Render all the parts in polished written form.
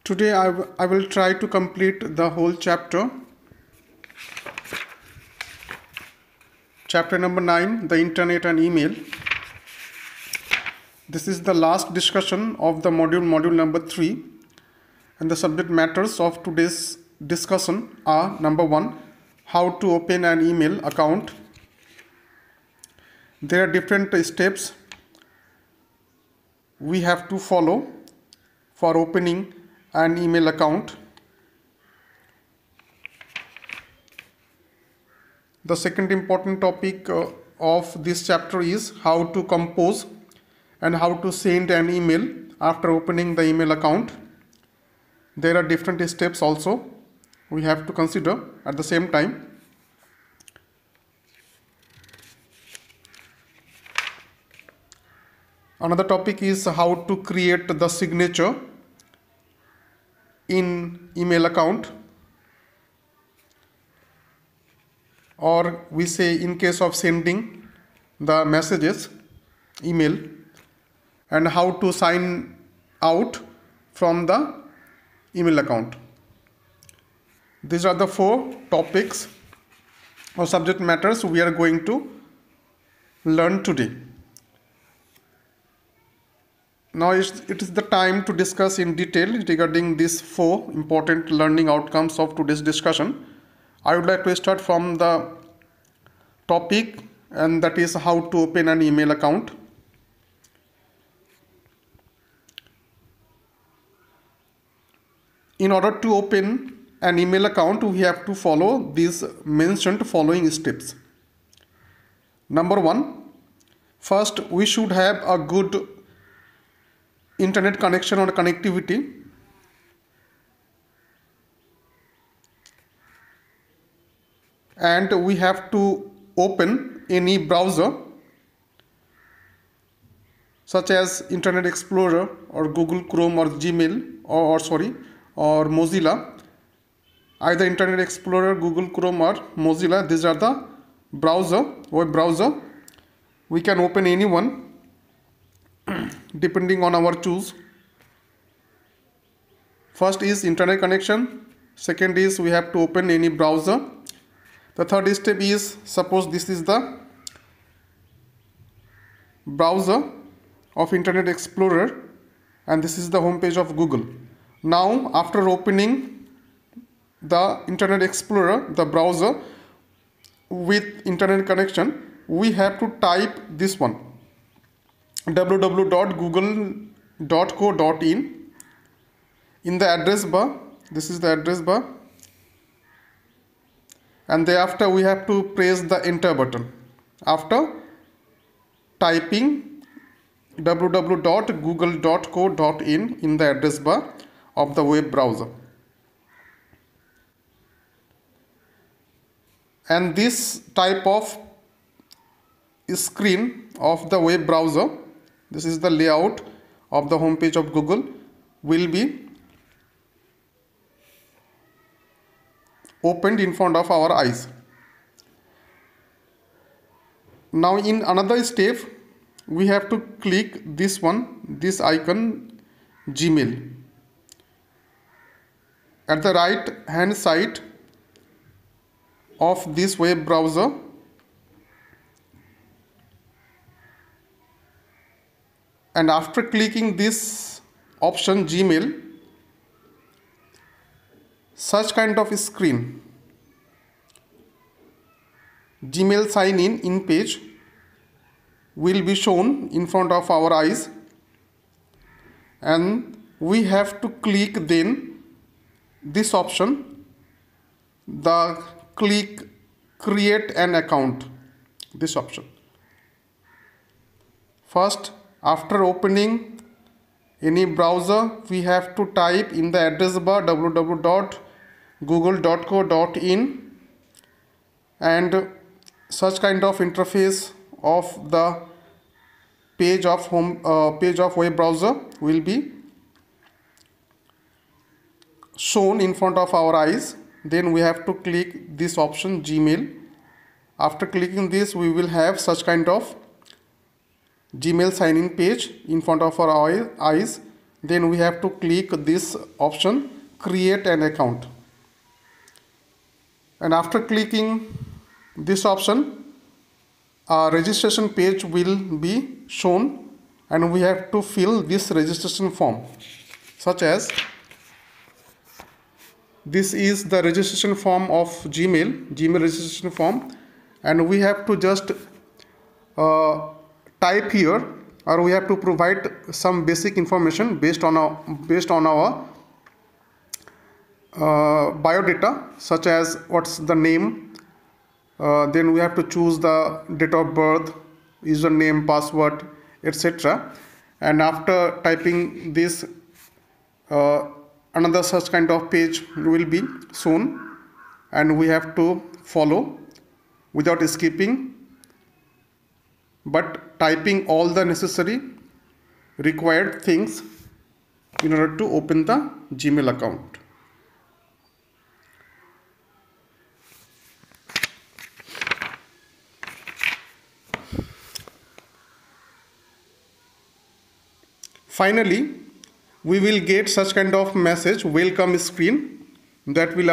Today I will try to complete the whole chapter. Chapter number 9, the internet and email. This is the last discussion of the module number 3, and the subject matters of today's discussion are: number 1, how to open an email account. There are different steps we have to follow for opening an email account. The second important topic of this chapter is how to compose and how to send an email after opening the email account. There are different steps also we have to consider at the same time. Another topic is how to create the signature in email account, or we say in case of sending the messages email, and how to sign out from the email account. These are the 4 topics or subject matters we are going to learn today. Now it is the time to discuss in detail regarding these 4 important learning outcomes of today's discussion. I would like to start from the topic, and that is how to open an email account. In order to open an email account, we have to follow these mentioned following steps. Number 1, first we should have a good internet connection or connectivity. And we have to open any browser such as Internet Explorer or Google Chrome or Gmail or Mozilla. Either Internet Explorer, Google Chrome or Mozilla, these are the web browser. We can open any one depending on our choose. First is internet connection. Second is we have to open any browser. The third step is, suppose this is the browser of Internet Explorer and this is the home page of Google. Now after opening the Internet Explorer, the browser with internet connection, we have to type this one, www.google.co.in. in the address bar. This is the address bar, and thereafter we have to press the enter button after typing www.google.co.in in the address bar of the web browser. And this type of screen of the web browser, this is the layout of the home page of Google, will be opened in front of our eyes. Now in another step, we have to click this icon, Gmail, at the right hand side of this web browser. And after clicking this option, Gmail, such kind of screen, Gmail sign in page, will be shown in front of our eyes, and we have to click then this option, the click create an account, this option. First, after opening any browser, we have to type in the address bar www.google.co.in, and such kind of interface of the page of web browser will be shown in front of our eyes. Then we have to click this option, Gmail. After clicking this, we will have such kind of Gmail sign-in page in front of our eyes. then we have to click this option, create an account. And after clicking this option, a registration page will be shown, and we have to fill this registration form, such as this is the registration form of Gmail registration form, and we have to just type here, or we have to provide some basic information based on our biodata, such as what's the name, then we have to choose the date of birth, username, password, etc. And after typing this, another such kind of page will be shown, and we have to follow without skipping, but typing all the necessary required things in order to open the Gmail account. Finally, we will get such kind of message, welcome screen, that will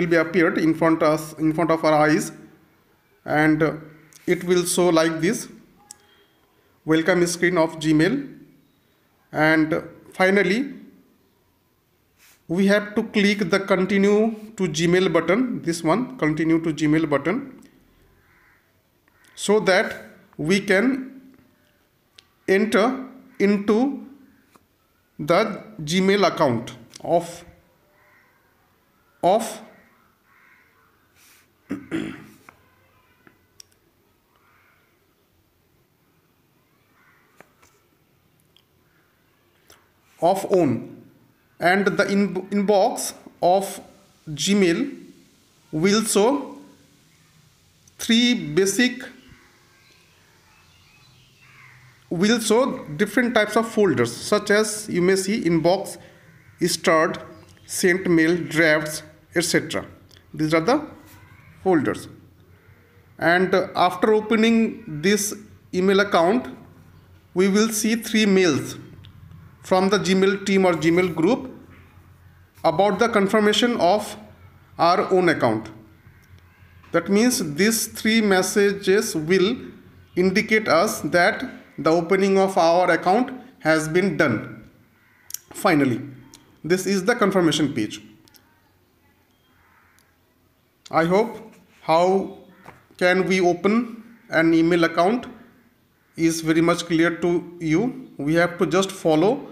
be appeared in front of our eyes, and it will show like this, welcome screen of Gmail. And finally, we have to click the continue to Gmail button, this one, continue to Gmail button, so that we can enter into the Gmail account of own, and the inbox of Gmail will show different types of folders, such as you may see inbox, stored, sent mail, drafts, etc. These are the folders. And after opening this email account, we will see 3 mails from the Gmail team or Gmail group about the confirmation of our own account. That means these 3 messages will indicate us that the opening of our account has been done. Finally, this is the confirmation page. I hope how can we open an email account is very much clear to you. We have to just follow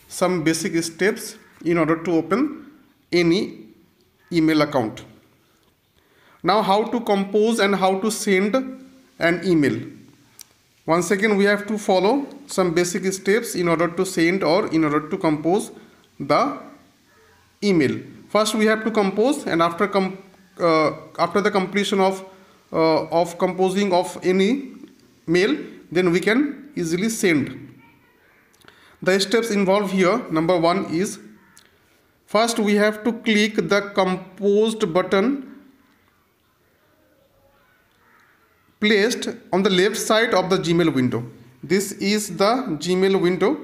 some basic steps in order to open any email account. Now, how to compose and how to send an email. Once again, we have to follow some basic steps in order to send or in order to compose the email. First, we have to compose, and after the completion of composing of any mail, then we can easily send. The steps involved here, number 1 is, first we have to click the composed button placed on the left side of the Gmail window. This is the Gmail window,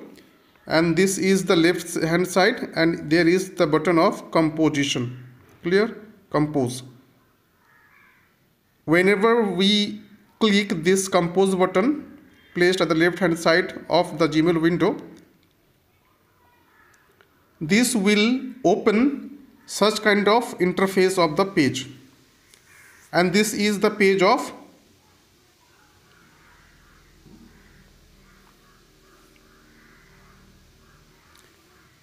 and this is the left hand side, and there is the button of composition. Clear? Compose. Whenever we click this compose button placed at the left hand side of the Gmail window, this will open such kind of interface of the page, and this is the page of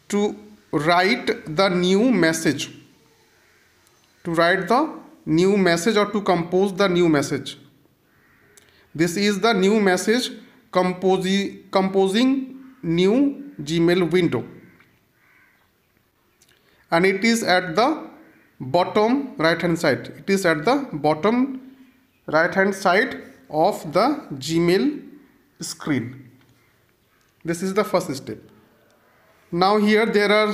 to write the new message, or to compose the new message. This is the new message composing new Gmail window, and it is at the bottom right hand side. It is at the bottom right hand side of the Gmail screen. This is the first step. Now here there are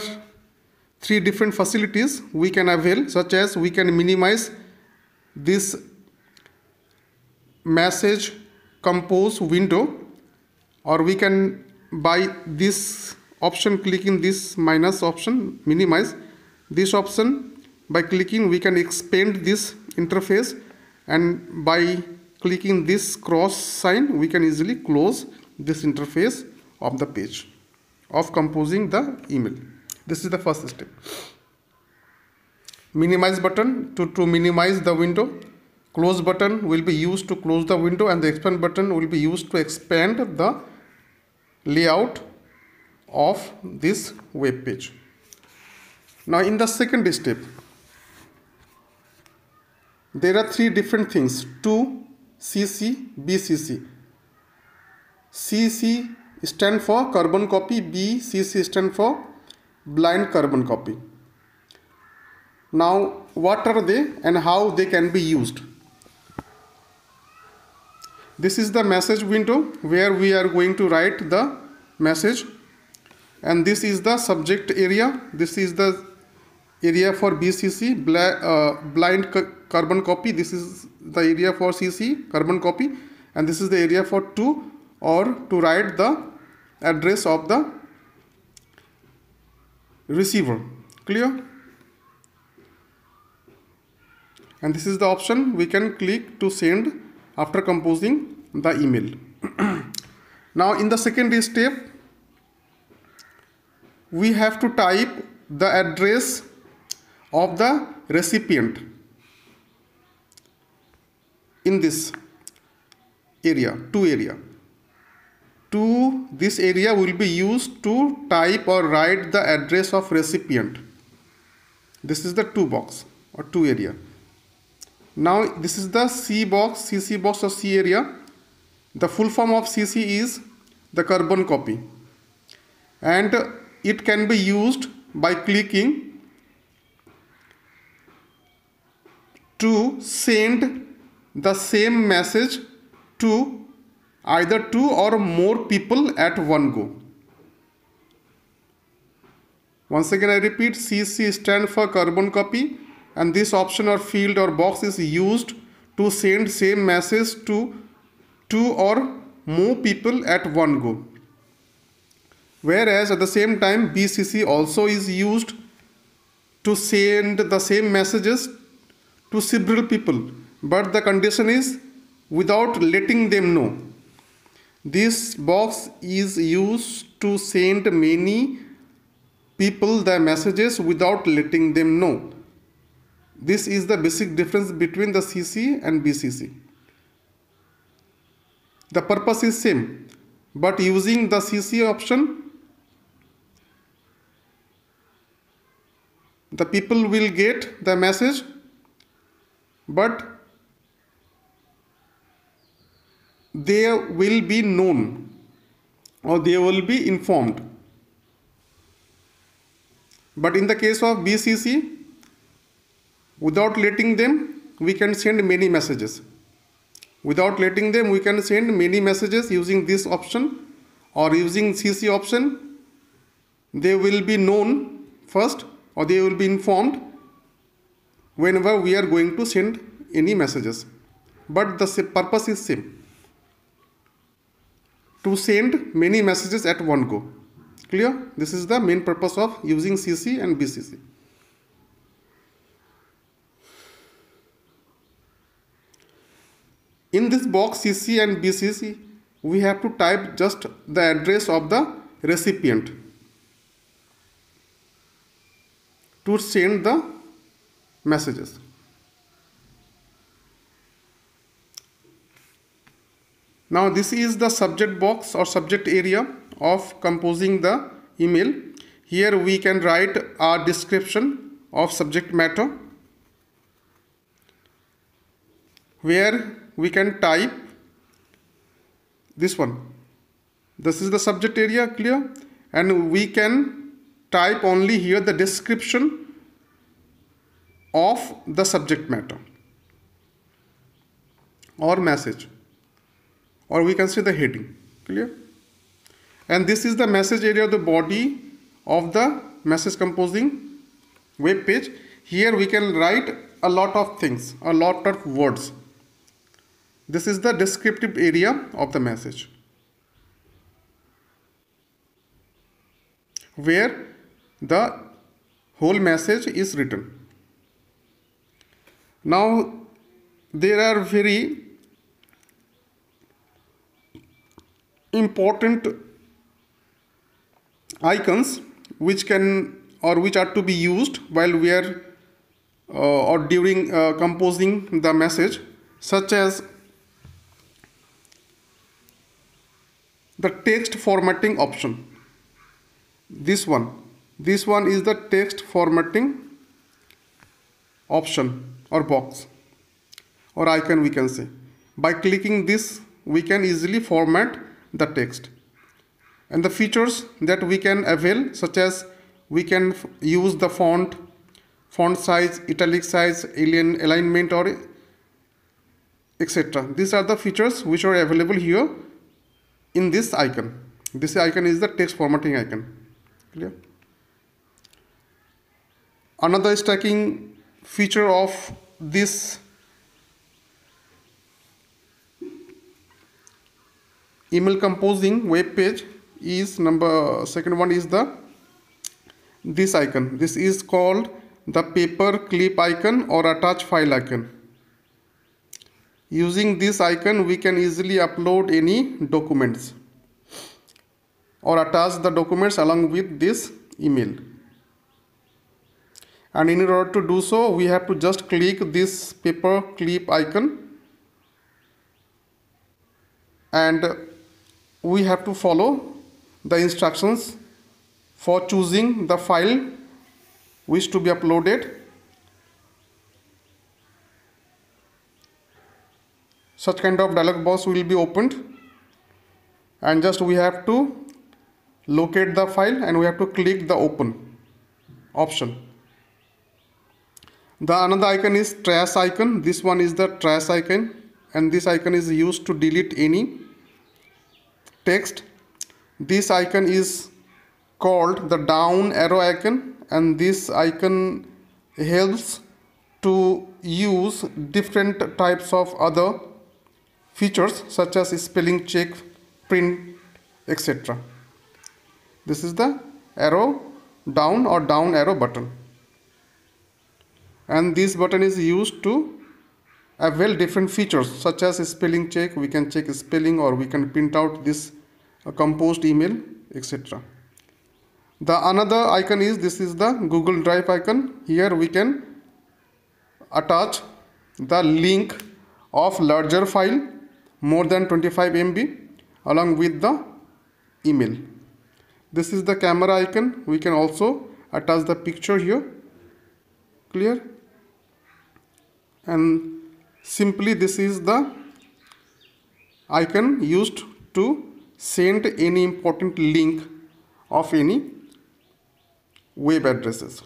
3 different facilities we can avail, such as we can minimize this message compose window, or we can by this option, clicking this minus option, minimize this option. By clicking, we can expand this interface, and by clicking this cross sign, we can easily close this interface of the page of composing the email. This is the first step. Minimize button to minimize the window. Close button will be used to close the window, and the expand button will be used to expand the layout of this web page. Now in the second step, there are three different things: to CC, BCC. CC stand for carbon copy, BCC stand for blind carbon copy. Now what are they and how they can be used? This is the message window where we are going to write the message, and this is the subject area. This is the area for BCC, blind carbon copy. This is the area for CC, carbon copy, and this is the area for to, or to write the address of the receiver. Clear? And this is the option we can click to send after composing the email. Now in the second step, we have to type the address of the recipient in this area, to area. To this area will be used to type or write the address of recipient. This is the to box or to area. Now this is the C box, CC box or C area. The full form of CC is the carbon copy, and it can be used by clicking to send the same message to either two or more people at one go. Once again I repeat, CC stands for carbon copy, and this option or field or box is used to send same message to two or more people at one go. Whereas at the same time BCC also is used to send the same messages to several people, but the condition is without letting them know. This box is used to send many people the messages without letting them know. This is the basic difference between the CC and BCC. The purpose is same, but using the CC option, the people will get the message, but they will be known or they will be informed. But in the case of BCC, without letting them, we can send many messages. Without letting them, we can send many messages using this option, or using CC option. They will be known first, or they will be informed whenever we are going to send any messages. But the purpose is same: to send many messages at one go. Clear? This is the main purpose of using CC and BCC. In this box CC and BCC, we have to type just the address of the recipient to send the messages. Now this is the subject box or subject area of composing the email. Here we can write a description of subject matter, where we can type this one. This is the subject area, clear? And we can type only here the description of the subject matter or message, or we can say the heading. Clear? And this is the message area of the body of the message composing web page. Here we can write a lot of things, a lot of words. This is the descriptive area of the message. where the whole message is written. Now there are very important icons which can or which are to be used while we are or during composing the message, such as the text formatting option. This one is the text formatting option or box or icon, we can say. By clicking this, we can easily format the text. And the features that we can avail, such as we can use the font size, italic size, alignment, or etc. These are the features which are available here in this icon. This icon is the text formatting icon. Clear? Another striking feature of this email composing web page is second one is this icon. This is called the paper clip icon or attach file icon. Using this icon, we can easily upload any documents or attach the documents along with this email. And in order to do so, we have to just click this paper clip icon and we have to follow the instructions for choosing the file which to be uploaded. Such kind of dialog box will be opened, and just we have to locate the file and we have to click the open option. The another icon is trash icon. This one is the trash icon, and this icon is used to delete any text. This icon is called the down arrow icon, and this icon helps to use different types of other features such as spelling check, print, etc. This is the arrow down or down arrow button, and this button is used to avail different features such as spelling check. We can check spelling, or we can print out this composed email, etc. The another icon is this is the Google Drive icon. Here we can attach the link of larger file more than 25 MB along with the email. This is the camera icon. We can also attach the picture here. Clear? And simply this is the icon used to send any important link of any web addresses.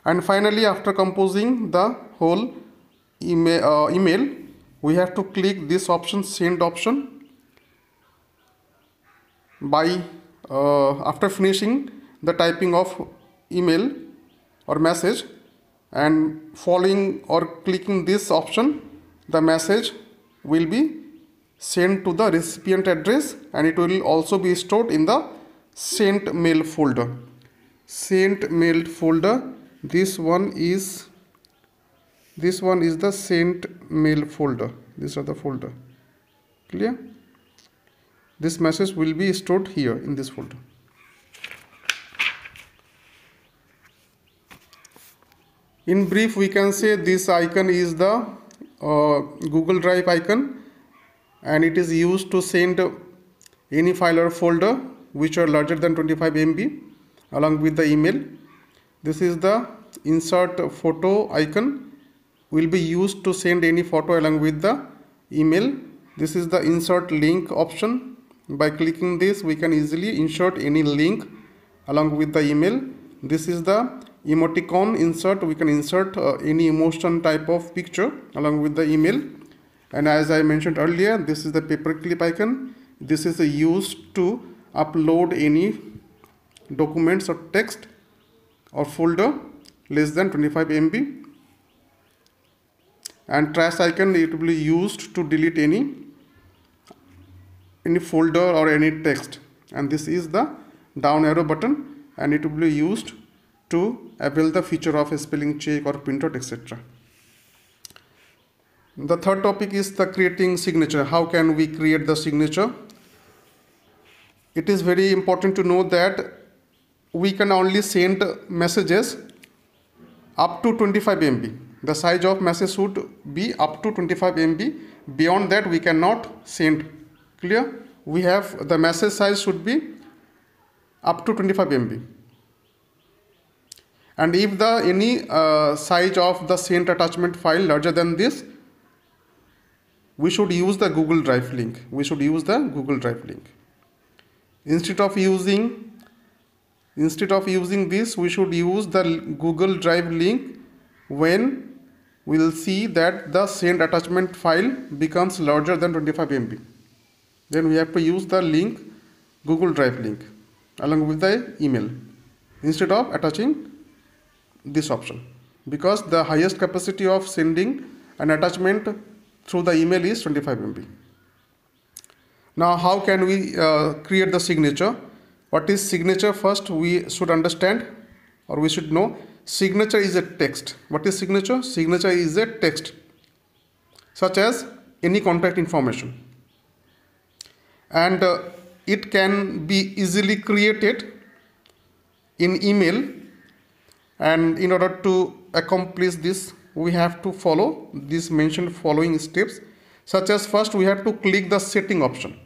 And finally, after composing the whole email, we have to click this option, send option. By after finishing the typing of email or message and following or clicking this option, the message will be sent to the recipient address, and it will also be stored in the sent mail folder. Sent mail folder. This one is the sent mail folder. These are the folder. Clear? This message will be stored here in this folder. In brief, we can say this icon is the Google Drive icon, and it is used to send any file or folder which are larger than 25 MB along with the email. This is the insert photo icon, will be used to send any photo along with the email. This is the insert link option. By clicking this, we can easily insert any link along with the email. This is the emoticon insert. We can insert any emotion type of picture along with the email. And as I mentioned earlier, this is the paperclip icon. This is used to upload any documents or text or folder less than 25 MB. And trash icon, it will be used to delete any folder or any text, and this is the down arrow button, and it will be used to avail the feature of a spelling check or printout, etc. The third topic is the creating signature. How can we create the signature? It is very important to know that we can only send messages up to 25 MB. The size of message should be up to 25 MB. Beyond that, we cannot send. Clear? We have the message size should be up to 25 MB. And if the any size of the sent attachment file larger than this, we should use the Google Drive link. Instead of using this, we should use the Google Drive link when we will see that the sent attachment file becomes larger than 25 MB. Then we have to use the link, Google Drive link, along with the email, instead of attaching this option, because the highest capacity of sending an attachment through the email is 25 MB. Now, how can we create the signature? What is signature? First, we should understand, or we should know, signature is a text. What is signature? Signature is a text, such as any contact information. And it can be easily created in email. And in order to accomplish this, we have to follow these mentioned following steps, such as first we have to click the setting option.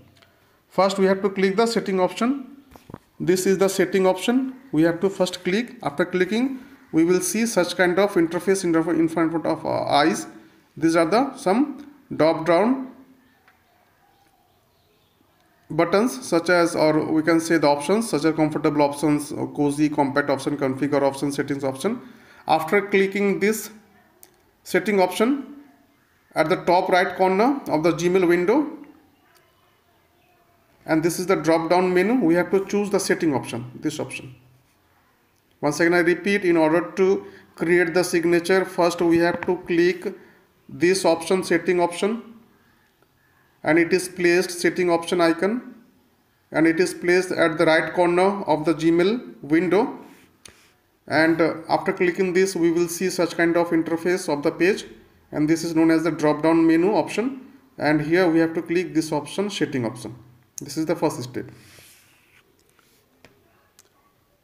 This is the setting option. We have to first click. After clicking, we will see such kind of interface in front of our eyes. These are the some drop down buttons, such as, or we can say the options, such as comfortable options, or cozy, compact option, configure option, settings option. After clicking this setting option, at the top right corner of the Gmail window, and this is the drop down menu, we have to choose the setting option, this option. Once again I repeat, in order to create the signature, first we have to click this option, setting option, and it is placed, setting option icon, and it is placed at the right corner of the Gmail window. And after clicking this, we will see such kind of interface of the page, and this is known as the drop down menu option. And here we have to click this option, setting option. This is the first step.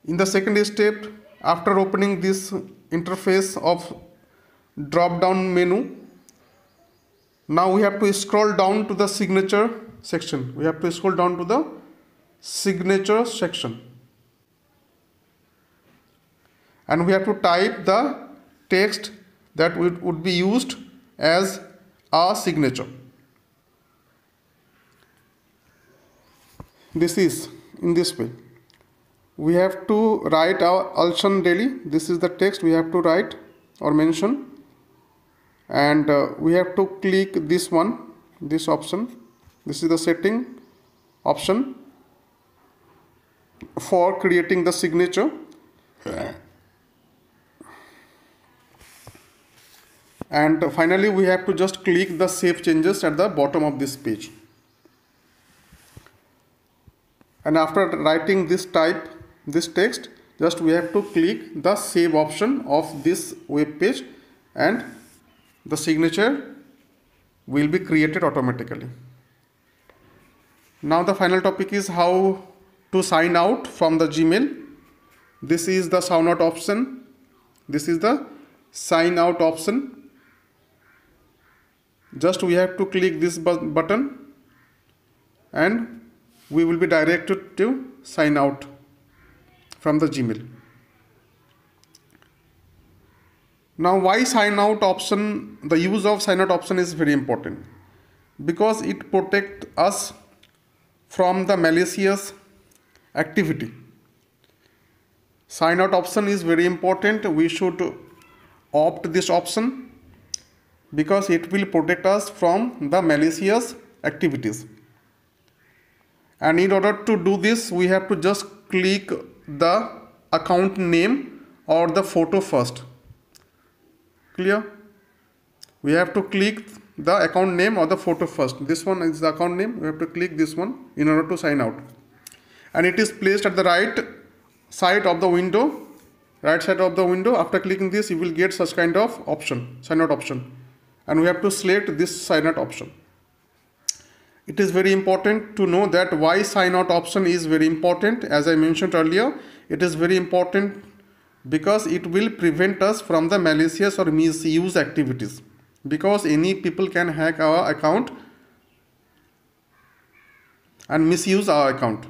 In the second step, after opening this interface of drop down menu, now we have to scroll down to the signature section. And we have to type the text that would be used as a signature. This is in this way. We have to write our Alshan Daily. This is the text we have to write or mention. And we have to click this one, this option. This is the setting option for creating the signature. And finally, we have to just click the save changes at the bottom of this page. And after writing this text, just we have to click the save option of this web page, and the signature will be created automatically. Now the final topic is how to sign out from the Gmail. This is the sign out option. Just we have to click this button, and we will be directed to sign out from the Gmail. Now, why sign out option? The use of sign out option is very important, because it protects us from the malicious activity. Sign out option is very important. We should opt this option because it will protect us from the malicious activities. And in order to do this, we have to just click the account name or the photo first. Clear? We have to click the account name or the photo first. This one is the account name. We have to click this one in order to sign out. And it is placed at the right side of the window. Right side of the window. After clicking this, you will get such kind of option, sign out option. And we have to select this sign out option. It is very important to know that why sign out option is very important. As I mentioned earlier, it is very important because it will prevent us from the malicious or misuse activities. Because any people can hack our account and misuse our account.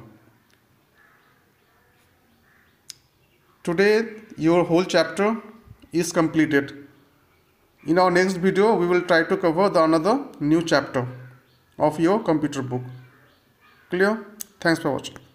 Today, your whole chapter is completed. In our next video, we will try to cover the another new chapter of your computer book. Clear? Thanks for watching.